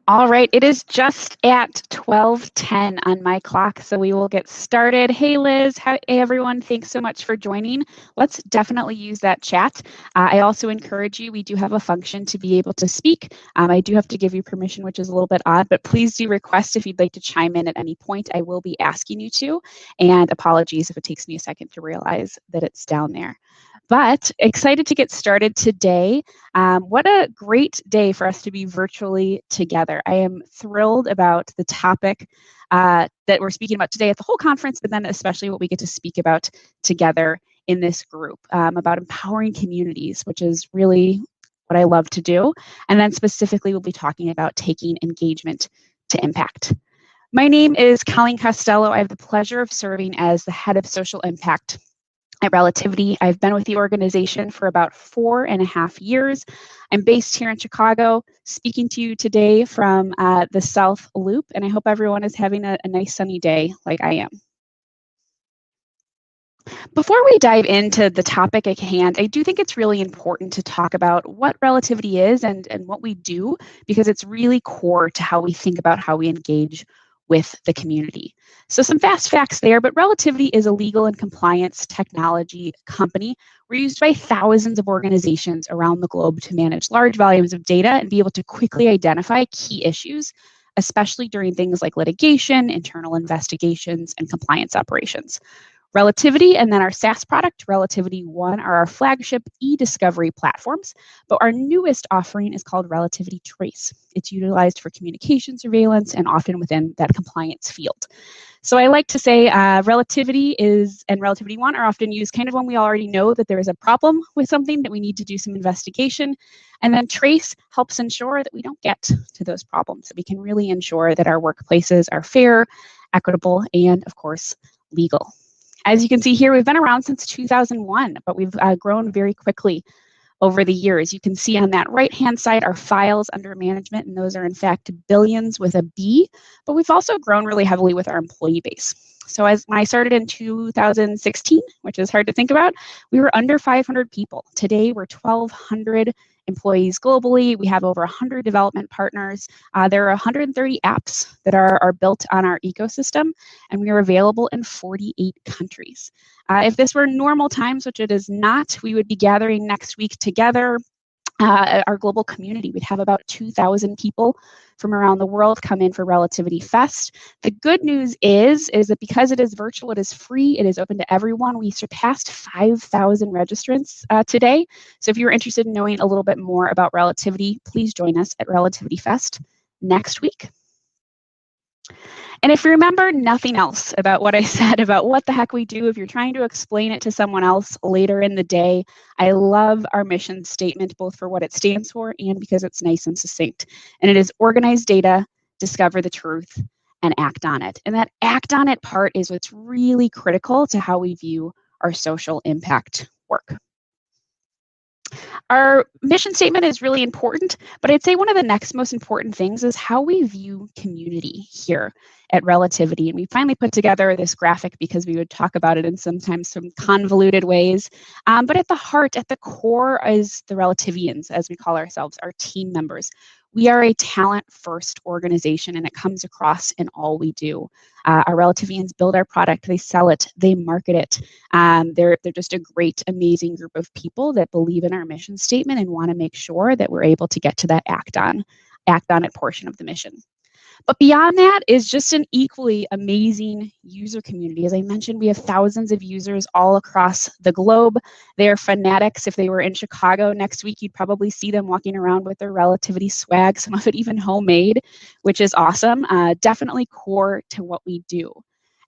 All right, it is just at 12:10 on my clock, so we will get started. Hey, Liz. Hey, everyone. Thanks so much for joining. Let's definitely use that chat. I also encourage you, we do have a function to be able to speak. I do have to give you permission, which is a little bit odd, but please do request if you'd like to chime in at any point. I will be asking you to, and apologies if it takes me a second to realize that it's down there. But excited to get started today. What a great day for us to be virtually together. I am thrilled about the topic that we're speaking about today at the whole conference, but then especially what we get to speak about together in this group about empowering communities, which is really what I love to do. And then specifically, we'll be talking about taking engagement to impact. My name is Colleen Costello. I have the pleasure of serving as the head of social impact at Relativity. I've been with the organization for about 4.5 years. I'm based here in Chicago, speaking to you today from the South Loop, and I hope everyone is having a nice sunny day like I am. Before we dive into the topic at hand, I do think it's really important to talk about what relativity is and what we do, because it's really core to how we think about how we engage with the community. So some fast facts there, but Relativity is a legal and compliance technology company. We're used by thousands of organizations around the globe to manage large volumes of data and be able to quickly identify key issues, especially during things like litigation, internal investigations, and compliance operations. Relativity and then our SaaS product, Relativity One, are our flagship e-discovery platforms, but our newest offering is called Relativity Trace. It's utilized for communication surveillance and often within that compliance field. So I like to say Relativity and Relativity One are often used kind of when we already know that there is a problem with something that we need to do some investigation. And then Trace helps ensure that we don't get to those problems, that we can really ensure that our workplaces are fair, equitable, and of course, legal. As you can see here, we've been around since 2001, but we've grown very quickly over the years. You can see on that right-hand side our files under management, and those are in fact billions with a B, but we've also grown really heavily with our employee base. So when I started in 2016, which is hard to think about, we were under 500 people. Today, we're 1,200 employees globally. We have over 100 development partners. There are 130 apps that are built on our ecosystem, and we are available in 48 countries. If this were normal times, which it is not, we would be gathering next week together. Our global community, we'd have about 2,000 people from around the world come in for Relativity Fest. The good news is that because it is virtual, it is free, it is open to everyone. We surpassed 5,000 registrants today. So if you're interested in knowing a little bit more about Relativity, please join us at Relativity Fest next week. And if you remember nothing else about what I said about what the heck we do, if you're trying to explain it to someone else later in the day, I love our mission statement, both for what it stands for and because it's nice and succinct. And it is organize data, discover the truth, and act on it. And that act on it part is what's really critical to how we view our social impact work. Our mission statement is really important, but I'd say one of the next most important things is how we view community here at Relativity. And we finally put together this graphic because we would talk about it in sometimes some convoluted ways. But at the heart, at the core is the Relativians, as we call ourselves, our team members. We are a talent-first organization, and it comes across in all we do. Our Relativians build our product, they sell it, they market it. They're just a great, amazing group of people that believe in our mission statement and want to make sure that we're able to get to that act on it portion of the mission. But beyond that is just an equally amazing user community. As I mentioned, we have thousands of users all across the globe. They are fanatics. If they were in Chicago next week, you'd probably see them walking around with their Relativity swag, some of it even homemade, which is awesome. Definitely core to what we do.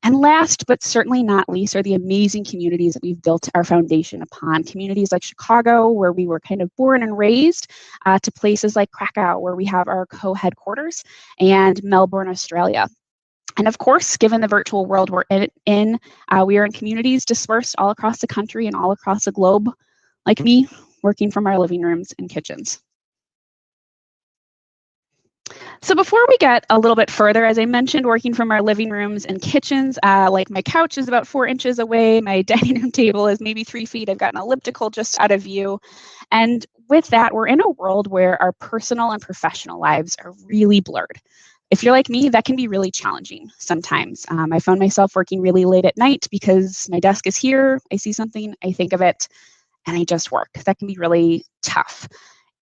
And last, but certainly not least, are the amazing communities that we've built our foundation upon. Communities like Chicago, where we were kind of born and raised, to places like Krakow, where we have our co-headquarters, and Melbourne, Australia. And of course, given the virtual world we're in, we are in communities dispersed all across the country and all across the globe, like me, working from our living rooms and kitchens. So before we get a little bit further, as I mentioned, working from our living rooms and kitchens, like my couch is about 4 inches away, my dining room table is maybe 3 feet, I've got an elliptical just out of view. And with that, we're in a world where our personal and professional lives are really blurred. If you're like me, that can be really challenging sometimes. I found myself working really late at night because my desk is here, I see something, I think of it, and I just work. That can be really tough.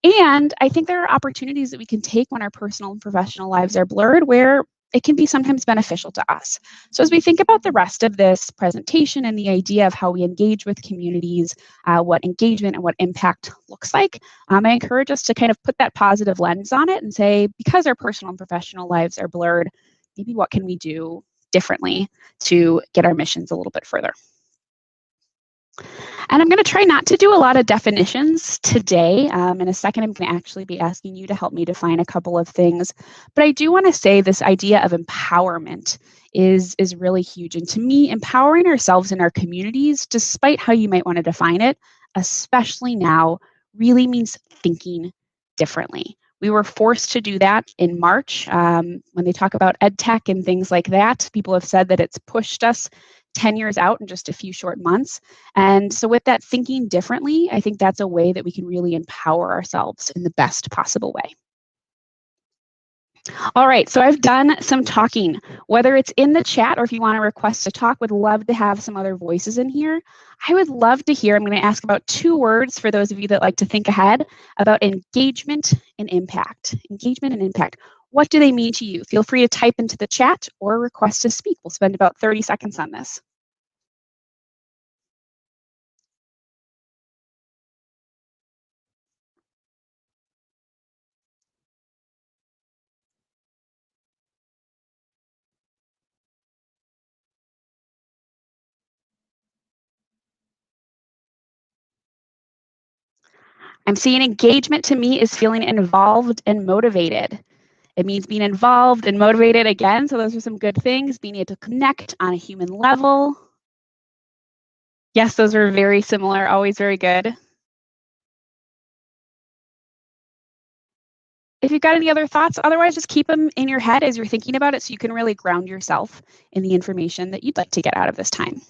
And I think there are opportunities that we can take when our personal and professional lives are blurred where it can be sometimes beneficial to us. So, as we think about the rest of this presentation and the idea of how we engage with communities, what engagement and what impact looks like, I encourage us to kind of put that positive lens on it and say, because our personal and professional lives are blurred, maybe what can we do differently to get our missions a little bit further? And I'm going to try not to do a lot of definitions today. In a second, I'm going to actually be asking you to help me define a couple of things. But I do want to say this idea of empowerment is really huge. And to me, empowering ourselves in our communities, despite how you might want to define it, especially now, really means thinking differently. We were forced to do that in March. When they talk about ed tech and things like that, people have said that it's pushed us 10 years out in just a few short months. And so with that thinking differently, I think that's a way that we can really empower ourselves in the best possible way. All right, so I've done some talking, whether it's in the chat or if you want to request to talk, would love to have some other voices in here. I would love to hear, I'm going to ask about 2 words for those of you that like to think ahead about engagement and impact. Engagement and impact. What do they mean to you? Feel free to type into the chat or request to speak. We'll spend about 30 seconds on this. I'm seeing engagement to me is feeling involved and motivated. It means being involved and motivated again. So those are some good things. Being able to connect on a human level. Yes, those are very similar, always very good. If you've got any other thoughts, otherwise just keep them in your head as you're thinking about it so you can really ground yourself in the information that you'd like to get out of this time.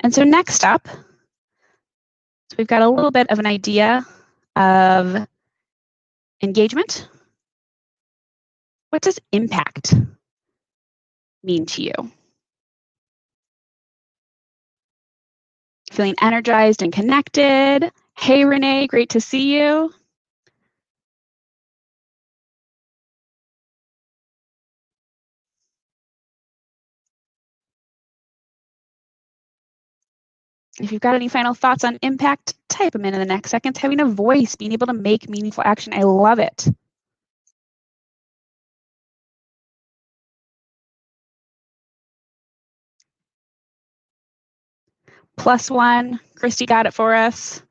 And so next up, so we've got a little bit of an idea of engagement. What does impact mean to you? Feeling energized and connected. Hey, Renee, great to see you. If you've got any final thoughts on impact, type them in the next seconds. Having a voice, being able to make meaningful action. I love it. +1, Christy got it for us.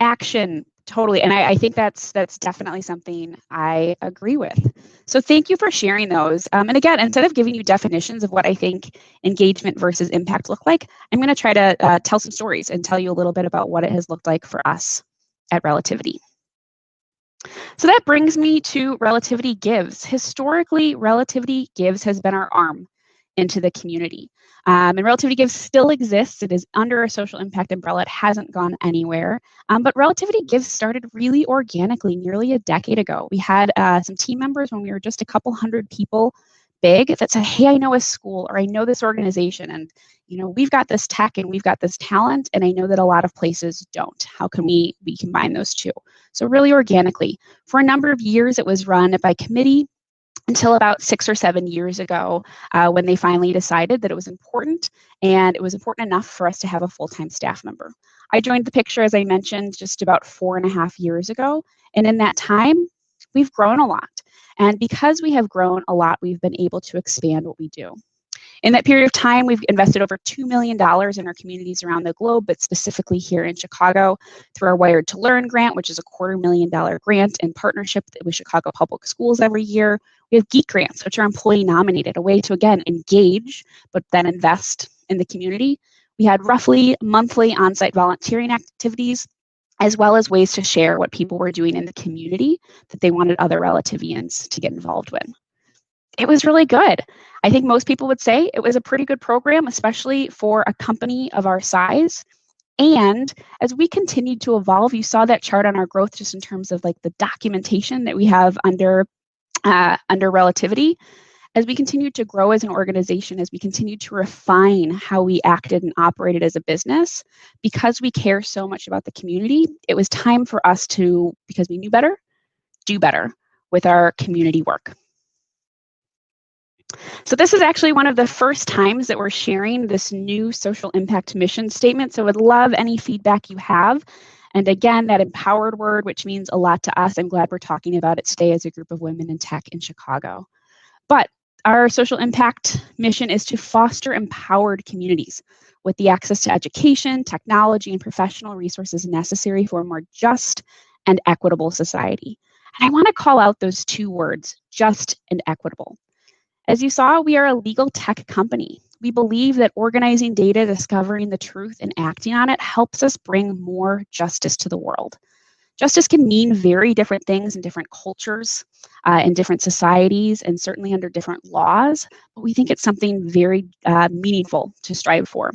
Action, totally. And I think that's definitely something I agree with. So thank you for sharing those. And again, instead of giving you definitions of what I think engagement versus impact look like, I'm going to try to tell some stories and tell you a little bit about what it has looked like for us at Relativity. So that brings me to Relativity Gives. Historically, Relativity Gives has been our arm into the community. And Relativity Gives still exists. It is under a social impact umbrella. It hasn't gone anywhere. But Relativity Gives started really organically nearly a decade ago. We had some team members when we were just a couple hundred people big that said, hey, I know a school or I know this organization and we've got this tech and we've got this talent and I know that a lot of places don't. How can we combine those two? So really organically. For a number of years, it was run by committee until about 6 or 7 years ago when they finally decided that it was important and it was important enough for us to have a full-time staff member. I joined the picture, as I mentioned, just about 4.5 years ago. And in that time, we've grown a lot. And because we have grown a lot, we've been able to expand what we do. In that period of time, we've invested over $2 million in our communities around the globe, but specifically here in Chicago through our Wired to Learn grant, which is a $250,000 grant in partnership with Chicago Public Schools every year. We have Geek grants, which are employee nominated, a way to, again, engage, but then invest in the community. We had roughly monthly on-site volunteering activities as well as ways to share what people were doing in the community that they wanted other Relativians to get involved with. It was really good. I think most people would say it was a pretty good program, especially for a company of our size. And as we continued to evolve, you saw that chart on our growth just in terms of like the documentation that we have under Relativity. As we continued to grow as an organization, as we continued to refine how we acted and operated as a business, because we care so much about the community, it was time for us to, because we knew better, do better with our community work. So this is actually one of the first times that we're sharing this new social impact mission statement. So I would love any feedback you have. And again, that empowered word, which means a lot to us. I'm glad we're talking about it today as a group of women in tech in Chicago. But our social impact mission is to foster empowered communities with the access to education, technology, and professional resources necessary for a more just and equitable society. And I want to call out those two words, just and equitable. As you saw, we are a legal tech company. We believe that organizing data, discovering the truth, and acting on it helps us bring more justice to the world. Justice can mean very different things in different cultures, in different societies, and certainly under different laws, but we think it's something very meaningful to strive for.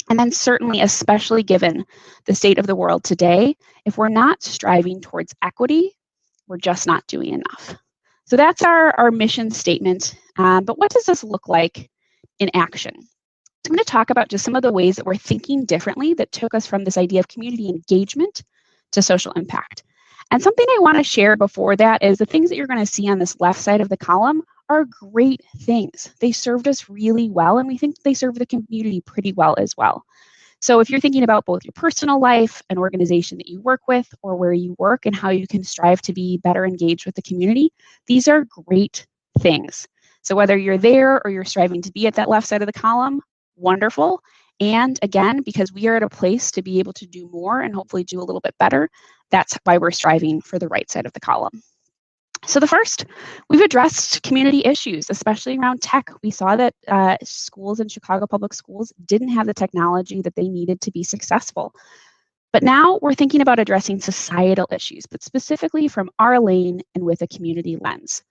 And then certainly, especially given the state of the world today, if we're not striving towards equity, we're just not doing enough. So that's our mission statement. But what does this look like in action? So I'm going to talk about just some of the ways that we're thinking differently that took us from this idea of community engagement to social impact. And something I want to share before that is the things that you're going to see on this left side of the column are great things. They served us really well, and we think they serve the community pretty well as well. So if you're thinking about both your personal life, an organization that you work with, or where you work and how you can strive to be better engaged with the community, these are great things. So whether you're there or you're striving to be at that left side of the column, wonderful. And again, because we are at a place to be able to do more and hopefully do a little bit better, that's why we're striving for the right side of the column. So the first, we've addressed community issues, especially around tech. We saw that schools in Chicago public schools didn't have the technology that they needed to be successful. But now we're thinking about addressing societal issues, but specifically from our lane and with a community lens.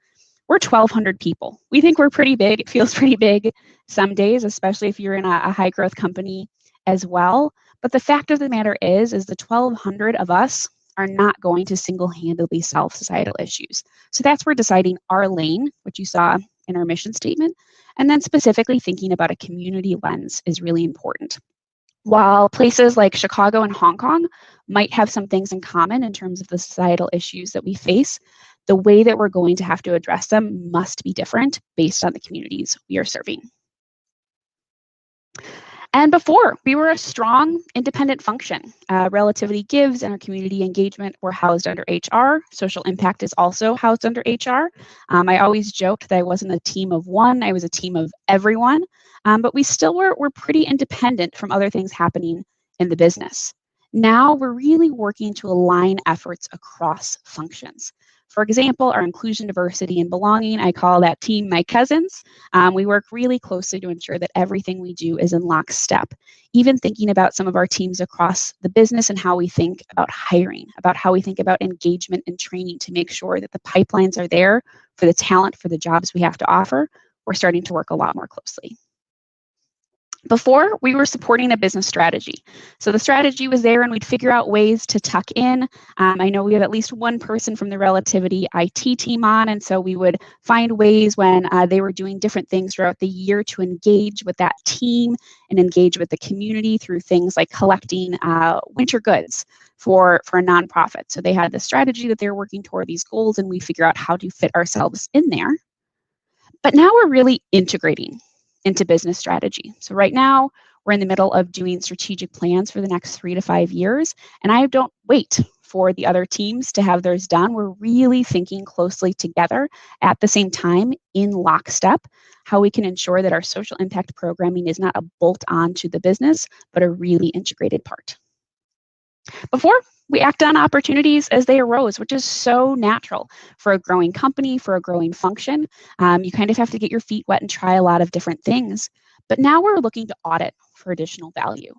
We're 1,200 people. We think we're pretty big. It feels pretty big some days, especially if you're in a high growth company as well. But the fact of the matter is the 1,200 of us are not going to single-handedly solve societal issues. So that's where deciding our lane, which you saw in our mission statement, and then specifically thinking about a community lens is really important. While places like Chicago and Hong Kong might have some things in common in terms of the societal issues that we face, the way that we're going to have to address them must be different based on the communities we are serving. And before, we were a strong, independent function. Relativity Gives and our community engagement were housed under HR. Social impact is also housed under HR. I always joked that I wasn't a team of one, I was a team of everyone. But we still were pretty independent from other things happening in the business. Now we're really working to align efforts across functions. For example, our inclusion, diversity, and belonging, I call that team my cousins. We work really closely to ensure that everything we do is in lockstep. Even thinking about some of our teams across the business and how we think about hiring, about how we think about engagement and training to make sure that the pipelines are there for the talent, for the jobs we have to offer, we're starting to work a lot more closely. Before, we were supporting a business strategy. So the strategy was there and we'd figure out ways to tuck in. I know we have at least one person from the Relativity IT team on, and so we would find ways when they were doing different things throughout the year to engage with that team and engage with the community through things like collecting winter goods for a nonprofit. So they had the strategy that they were working toward these goals, and we figure out how to fit ourselves in there. But now we're really integrating into business strategy. So right now, we're in the middle of doing strategic plans for the next 3 to 5 years, and I don't wait for the other teams to have theirs done. We're really thinking closely together at the same time in lockstep, how we can ensure that our social impact programming is not a bolt on to the business, but a really integrated part. Before, we act on opportunities as they arose, which is so natural for a growing company, for a growing function. You kind of have to get your feet wet and try a lot of different things. But now we're looking to audit for additional value.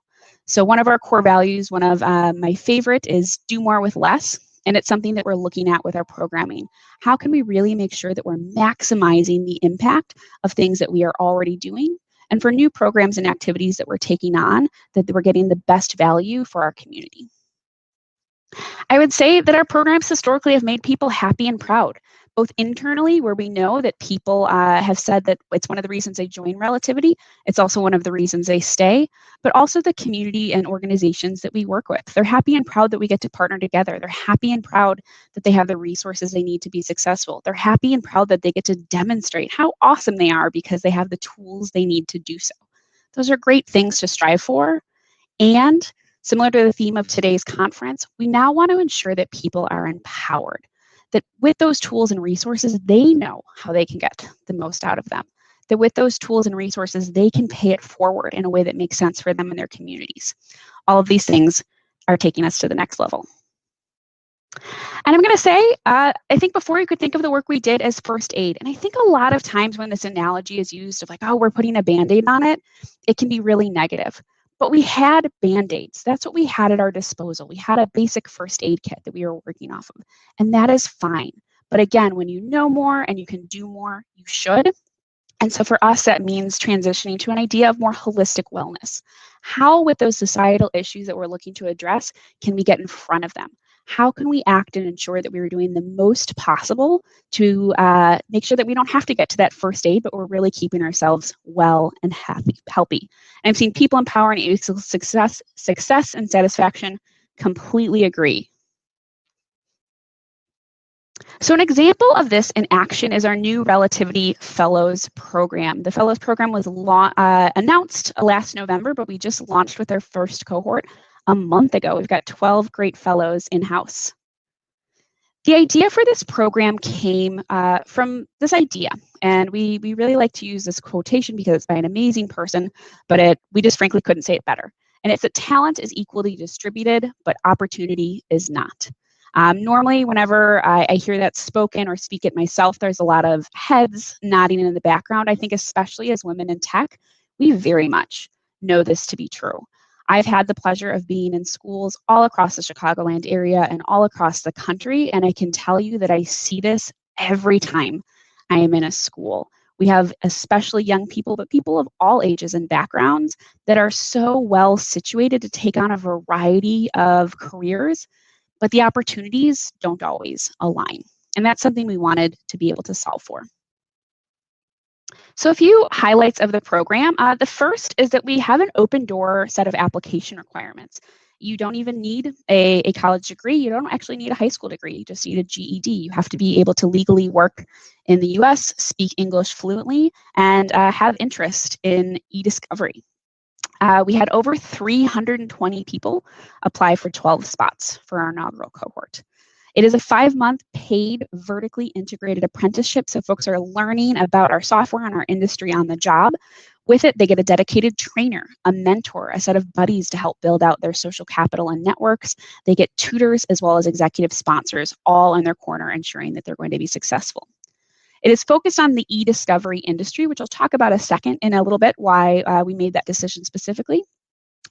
So one of our core values, one of my favorite, is do more with less. And it's something that we're looking at with our programming. How can we really make sure that we're maximizing the impact of things that we are already doing? And for new programs and activities that we're taking on, that we're getting the best value for our community. I would say that our programs historically have made people happy and proud, both internally, where we know that people have said that it's one of the reasons they join Relativity. It's also one of the reasons they stay, but also the community and organizations that we work with. They're happy and proud that we get to partner together. They're happy and proud that they have the resources they need to be successful. They're happy and proud that they get to demonstrate how awesome they are because they have the tools they need to do so. Those are great things to strive for. And similar to the theme of today's conference, we now want to ensure that people are empowered, that with those tools and resources, they know how they can get the most out of them, that with those tools and resources, they can pay it forward in a way that makes sense for them and their communities. All of these things are taking us to the next level. And I'm going to say, I think before you could think of the work we did as first aid. And I think a lot of times when this analogy is used of like, oh, we're putting a Band-Aid on it, it can be really negative. But we had Band-Aids. That's what we had at our disposal. We had a basic first aid kit that we were working off of. And that is fine. But again, when you know more and you can do more, you should. And so for us, that means transitioning to an idea of more holistic wellness. How, with those societal issues that we're looking to address, can we get in front of them? How can we act and ensure that we are doing the most possible to make sure that we don't have to get to that first aid, but we're really keeping ourselves well and healthy. And I've seen people empower and success and satisfaction. Completely agree. So an example of this in action is our new Relativity Fellows program. The Fellows program was announced last November, but we just launched with our first cohort a month ago. We've got 12 great fellows in-house. The idea for this program came from this idea, and we really like to use this quotation because it's by an amazing person, but we just frankly couldn't say it better. And it's that talent is equally distributed, but opportunity is not. Normally, whenever I hear that spoken or speak it myself, there's a lot of heads nodding in the background. I think especially as women in tech, we very much know this to be true. I've had the pleasure of being in schools all across the Chicagoland area and all across the country, and I can tell you that I see this every time I am in a school. We have especially young people, but people of all ages and backgrounds that are so well situated to take on a variety of careers, but the opportunities don't always align. And that's something we wanted to be able to solve for. So a few highlights of the program. The first is that we have an open door set of application requirements. You don't even need a college degree. You don't actually need a high school degree. You just need a GED. You have to be able to legally work in the US, speak English fluently, and have interest in e-discovery. We had over 320 people apply for 12 spots for our inaugural cohort. It is a 5-month paid vertically integrated apprenticeship, so folks are learning about our software and our industry on the job. With it, they get a dedicated trainer, a mentor, a set of buddies to help build out their social capital and networks. They get tutors as well as executive sponsors all in their corner, ensuring that they're going to be successful. It is focused on the e-discovery industry, which I'll talk about in a little bit, why we made that decision specifically.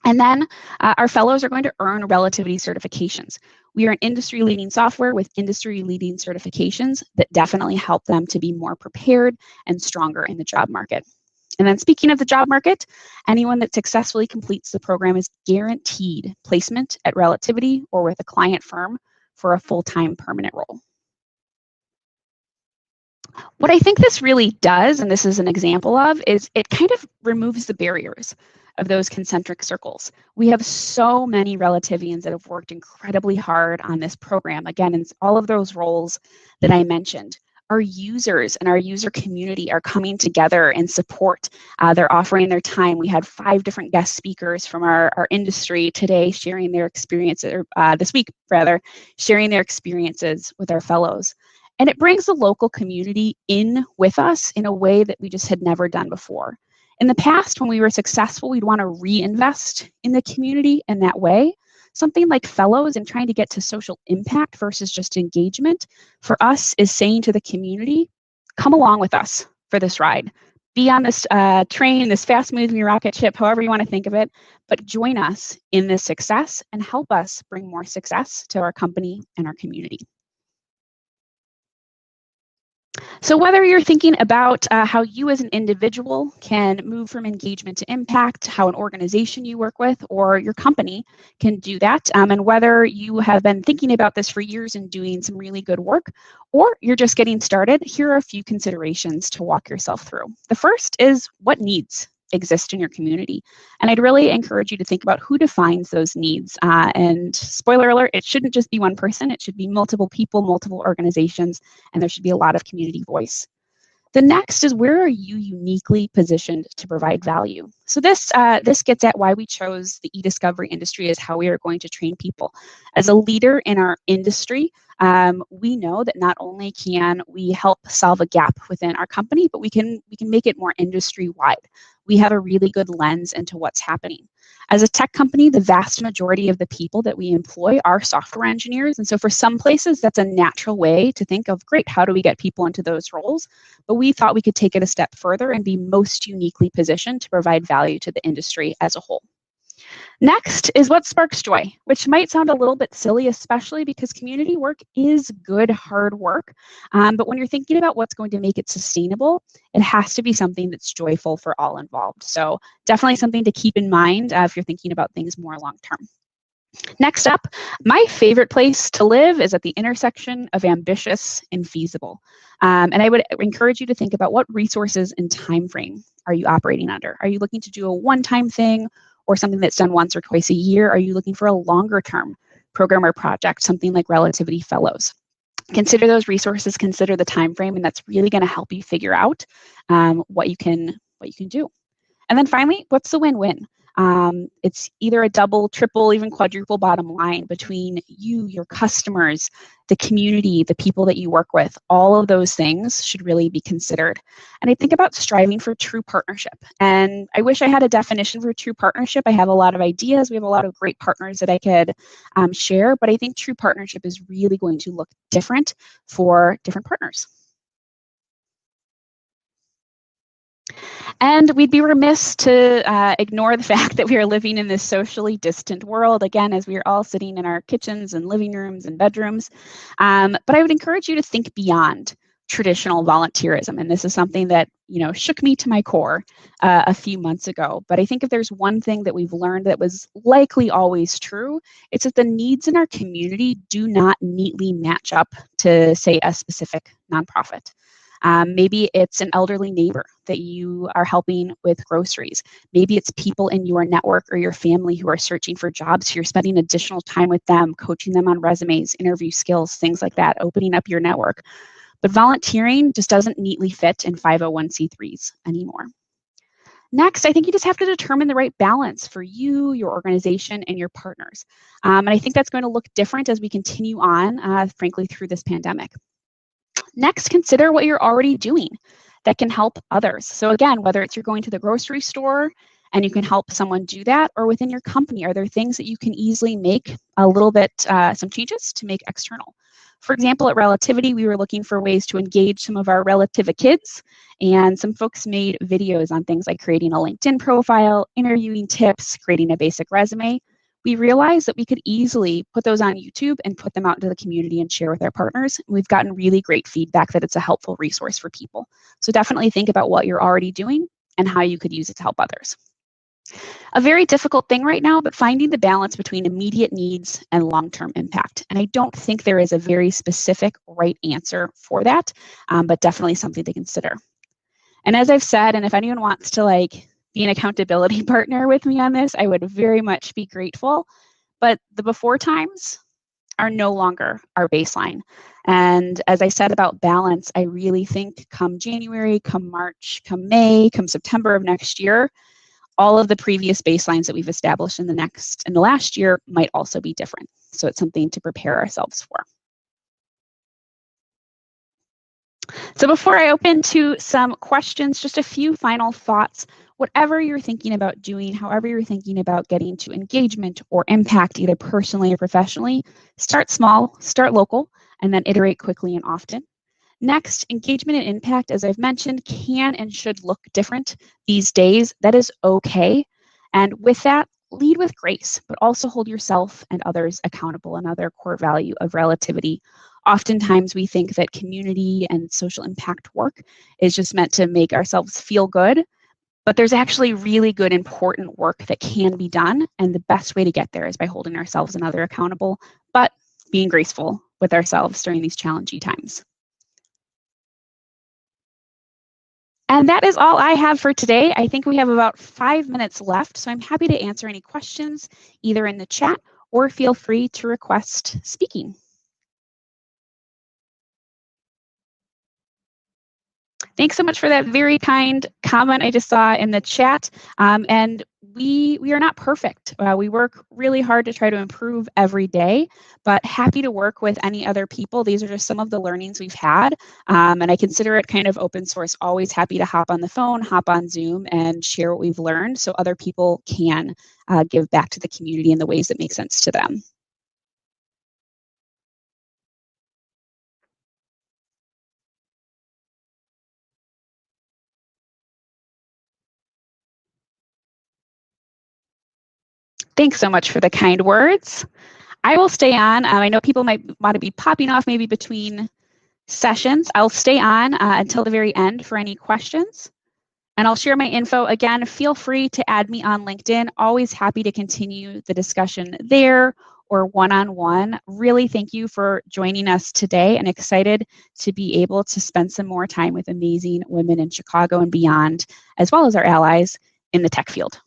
And then our fellows are going to earn Relativity certifications. We are an industry-leading software with industry-leading certifications that definitely help them to be more prepared and stronger in the job market. And then speaking of the job market, anyone that successfully completes the program is guaranteed placement at Relativity or with a client firm for a full-time permanent role. What I think this really does, and this is an example of, is it kind of removes the barriers of those concentric circles. We have so many Relativians that have worked incredibly hard on this program. Again, in all of those roles that I mentioned, our users and our user community are coming together in support. They're offering their time. We had 5 different guest speakers from our industry today sharing their experiences, or this week rather, sharing their experiences with our fellows. And it brings the local community in with us in a way that we just had never done before. In the past, when we were successful, we'd want to reinvest in the community in that way. Something like fellows and trying to get to social impact versus just engagement for us is saying to the community, come along with us for this ride. be on this train, this fast-moving rocket ship, however you want to think of it, but join us in this success and help us bring more success to our company and our community. So whether you're thinking about how you as an individual can move from engagement to impact, how an organization you work with or your company can do that, and whether you have been thinking about this for years and doing some really good work, or you're just getting started, here are a few considerations to walk yourself through. The first is what needs exist in your community. And I'd really encourage you to think about who defines those needs. And spoiler alert, it shouldn't just be one person, it should be multiple people, multiple organizations, and there should be a lot of community voice. The next is, where are you uniquely positioned to provide value? So this gets at why we chose the e-discovery industry as how we are going to train people. As a leader in our industry, we know that not only can we help solve a gap within our company, but we can make it more industry-wide. We have a really good lens into what's happening. As a tech company, the vast majority of the people that we employ are software engineers. And so for some places, that's a natural way to think of, great, how do we get people into those roles? But we thought we could take it a step further and be most uniquely positioned to provide value to the industry as a whole. Next is what sparks joy, which might sound a little bit silly, especially because community work is good, hard work. But when you're thinking about what's going to make it sustainable, it has to be something that's joyful for all involved. So definitely something to keep in mind if you're thinking about things more long term. Next up, my favorite place to live is at the intersection of ambitious and feasible. And I would encourage you to think about what resources and time frame are you operating under? Are you looking to do a one-time thing or something that's done once or twice a year? Are you looking for a longer term program or project, something like Relativity Fellows? Consider those resources, consider the time frame, and that's really going to help you figure out what you can do. And then finally, what's the win-win? It's either a double, triple, even quadruple bottom line between you, your customers, the community, the people that you work with. All of those things should really be considered. And I think about striving for true partnership. And I wish I had a definition for true partnership. I have a lot of ideas. We have a lot of great partners that I could share, but I think true partnership is really going to look different for different partners. And we'd be remiss to ignore the fact that we are living in this socially distant world, again, as we are all sitting in our kitchens and living rooms and bedrooms. But I would encourage you to think beyond traditional volunteerism. And this is something that, shook me to my core a few months ago. But I think if there's one thing that we've learned that was likely always true, it's that the needs in our community do not neatly match up to, say, a specific nonprofit. Maybe it's an elderly neighbor that you are helping with groceries. Maybe it's people in your network or your family who are searching for jobs. So you're spending additional time with them, coaching them on resumes, interview skills, things like that, opening up your network. But volunteering just doesn't neatly fit in 501c3s anymore. Next, I think you just have to determine the right balance for you, your organization, and your partners. And I think that's going to look different as we continue on, frankly, through this pandemic. Next, consider what you're already doing that can help others. So again, whether it's you're going to the grocery store and you can help someone do that, or within your company, are there things that you can easily make a little bit, some changes to make external? For example, at Relativity, we were looking for ways to engage some of our Relativa kids, and some folks made videos on things like creating a LinkedIn profile, interviewing tips, creating a basic resume. We realized that we could easily put those on YouTube and put them out into the community and share with our partners. We've gotten really great feedback that it's a helpful resource for people. So definitely think about what you're already doing and how you could use it to help others. A very difficult thing right now, but finding the balance between immediate needs and long-term impact. And I don't think there is a very specific right answer for that, but definitely something to consider. And as I've said, and if anyone wants to be an accountability partner with me on this, I would very much be grateful. But the before times are no longer our baseline. And as I said about balance, I really think come January, come March, come May, come September of next year, all of the previous baselines that we've established in the last year might also be different. So it's something to prepare ourselves for. So before I open to some questions, just a few final thoughts. Whatever you're thinking about doing, however you're thinking about getting to engagement or impact, either personally or professionally, start small, start local, and then iterate quickly and often. Next, engagement and impact, as I've mentioned, can and should look different these days. That is okay. And with that, lead with grace, but also hold yourself and others accountable, another core value of relativity. Oftentimes, we think that community and social impact work is just meant to make ourselves feel good, but there's actually really good, important work that can be done. And the best way to get there is by holding ourselves and others accountable, but being graceful with ourselves during these challenging times. And that is all I have for today. I think we have about 5 minutes left, so I'm happy to answer any questions either in the chat or feel free to request speaking. Thanks so much for that very kind comment I just saw in the chat. And we are not perfect. We work really hard to try to improve every day, but happy to work with any other people. These are just some of the learnings we've had. And I consider it kind of open source, always happy to hop on the phone, hop on Zoom and share what we've learned so other people can give back to the community in the ways that make sense to them. Thanks so much for the kind words. I will stay on. I know people might want to be popping off maybe between sessions. I'll stay on until the very end for any questions. And I'll share my info. Again, feel free to add me on LinkedIn. Always happy to continue the discussion there or one-on-one. Really thank you for joining us today and excited to be able to spend some more time with amazing women in Chicago and beyond, as well as our allies in the tech field.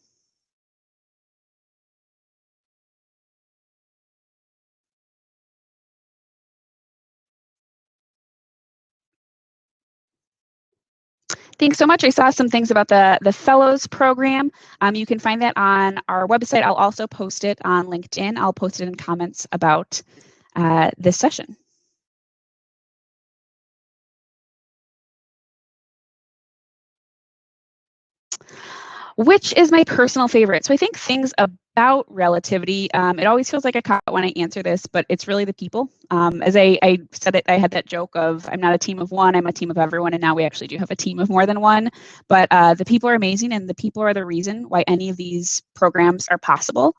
Thanks so much. I saw some things about the Fellows program. You can find that on our website. I'll also post it on LinkedIn. I'll post it in comments about this session. Which is my personal favorite? So I think things about relativity, it always feels like a cop when I answer this, but it's really the people. As I said it, I had that joke of I'm not a team of one, I'm a team of everyone, and now we actually do have a team of more than one. But the people are amazing, and the people are the reason why any of these programs are possible.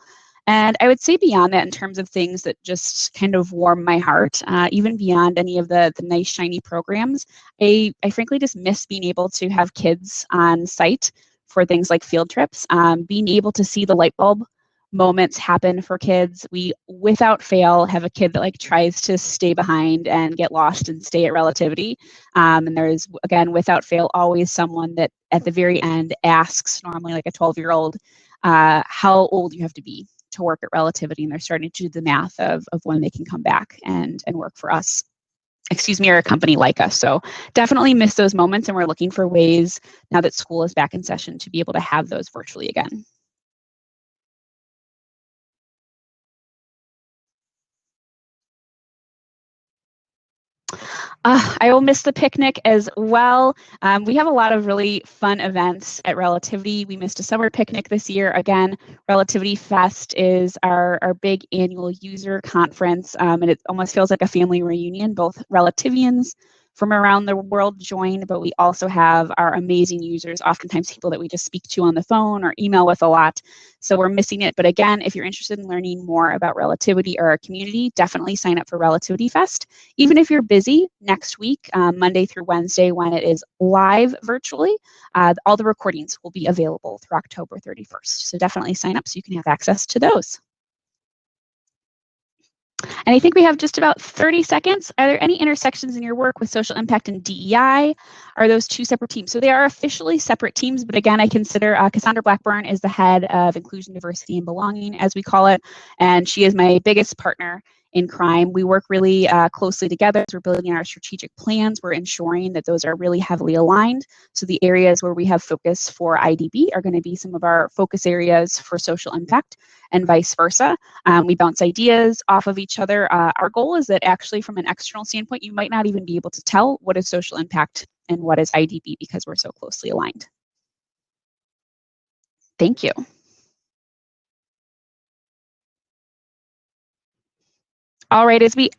And I would say beyond that, in terms of things that just kind of warm my heart, even beyond any of the nice, shiny programs, I frankly just miss being able to have kids on site for things like field trips, being able to see the light bulb moments happen for kids. We, without fail, have a kid that like tries to stay behind and get lost and stay at relativity. And there's, again, without fail, always someone that at the very end asks, normally like a 12-year-old, how old you have to be to work at relativity. And they're starting to do the math of when they can come back and work for us. Excuse me, or a company like us. So definitely miss those moments, and we're looking for ways now that school is back in session to be able to have those virtually again. I will miss the picnic as well. We have a lot of really fun events at Relativity. We missed a summer picnic this year. Again, Relativity Fest is our big annual user conference, and it almost feels like a family reunion. Both Relativians from around the world join, but we also have our amazing users, oftentimes people that we just speak to on the phone or email with a lot. So we're missing it. But again, if you're interested in learning more about Relativity or our community, definitely sign up for Relativity Fest. Even if you're busy, next week, Monday through Wednesday, when it is live virtually, all the recordings will be available through October 31st. So definitely sign up so you can have access to those. And I think we have just about 30 seconds. Are there any intersections in your work with social impact and DEI? Are those two separate teams? So they are officially separate teams, but again, I consider Cassandra Blackburn is the head of inclusion, diversity, and belonging, as we call it, and she is my biggest partner in crime. We work really closely together as we're building our strategic plans. We're ensuring that those are really heavily aligned. So the areas where we have focus for IDB are going to be some of our focus areas for social impact, and vice versa. We bounce ideas off of each other. Our goal is that actually from an external standpoint, you might not even be able to tell what is social impact and what is IDB because we're so closely aligned. Thank you. All right, as we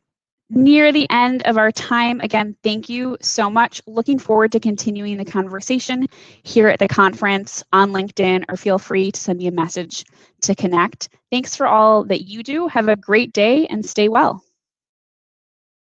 near the end of our time. Again, thank you so much. Looking forward to continuing the conversation here at the conference, on LinkedIn, or feel free to send me a message to connect. Thanks for all that you do. Have a great day and stay well.